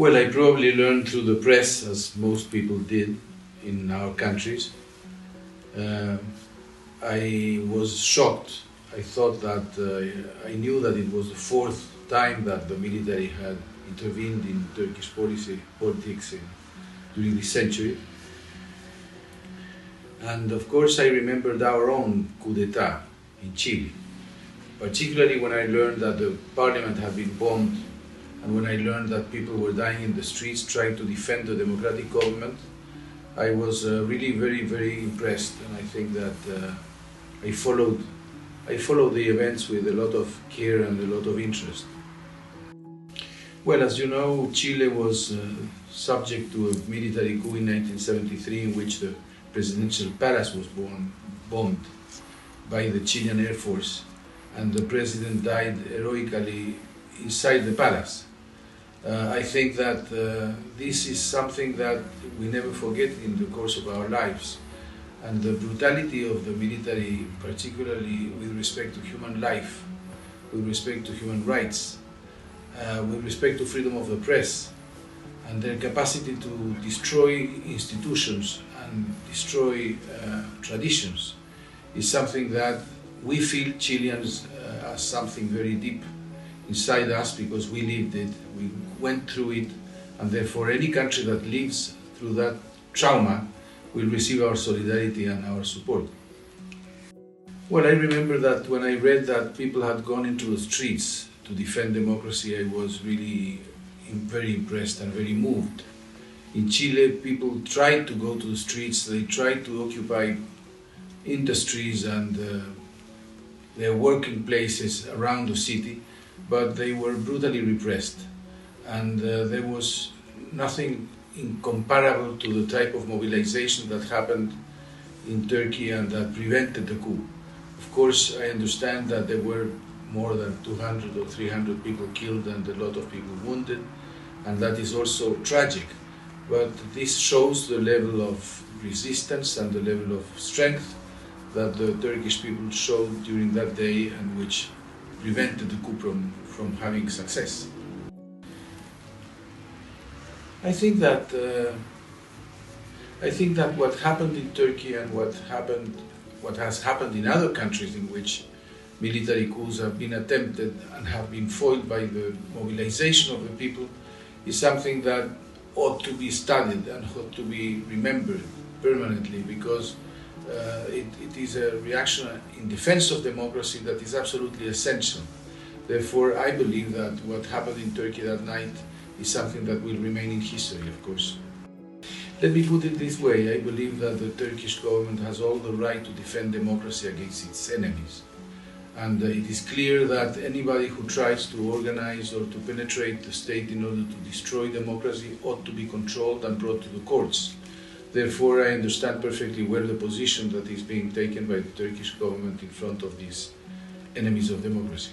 Well, I probably learned through the press, as most people did in our countries. I was shocked. I thought that I knew that it was the fourth time that the military had intervened in Turkish politics during this century. And of course, I remembered our own coup d'etat in Chile, particularly when I learned that the parliament had been bombed and when I learned that people were dying in the streets trying to defend the democratic government. I was really very, very impressed, and I think that I followed the events with a lot of care and a lot of interest. Well, as you know, Chile was subject to a military coup in 1973 in which the presidential palace was bombed by the Chilean Air Force, and the president died heroically inside the palace. I think that this is something that we never forget in the course of our lives, and the brutality of the military, particularly with respect to human life, with respect to human rights, with respect to freedom of the press, and their capacity to destroy institutions and destroy traditions, is something that we feel Chileans as something very deep inside us, because we lived it, we went through it, and therefore any country that lives through that trauma will receive our solidarity and our support. Well, I remember that when I read that people had gone into the streets to defend democracy, I was really very impressed and very moved. In Chile, people tried to go to the streets, they tried to occupy industries and their working places around the city, but they were brutally repressed. And there was nothing incomparable to the type of mobilization that happened in Turkey and that prevented the coup. Of course, I understand that there were more than 200 or 300 people killed and a lot of people wounded, and that is also tragic. But this shows the level of resistance and the level of strength that the Turkish people showed during that day, and which prevented the coup from having success. I think that what happened in Turkey and what has happened in other countries in which military coups have been attempted and have been foiled by the mobilization of the people is something that ought to be studied and ought to be remembered permanently, because it is a reaction in defense of democracy that is absolutely essential. Therefore, I believe that what happened in Turkey that night is something that will remain in history, of course. Let me put it this way: I believe that the Turkish government has all the right to defend democracy against its enemies. And it is clear that anybody who tries to organize or to penetrate the state in order to destroy democracy ought to be controlled and brought to the courts. Therefore, I understand perfectly well the position that is being taken by the Turkish government in front of these enemies of democracy.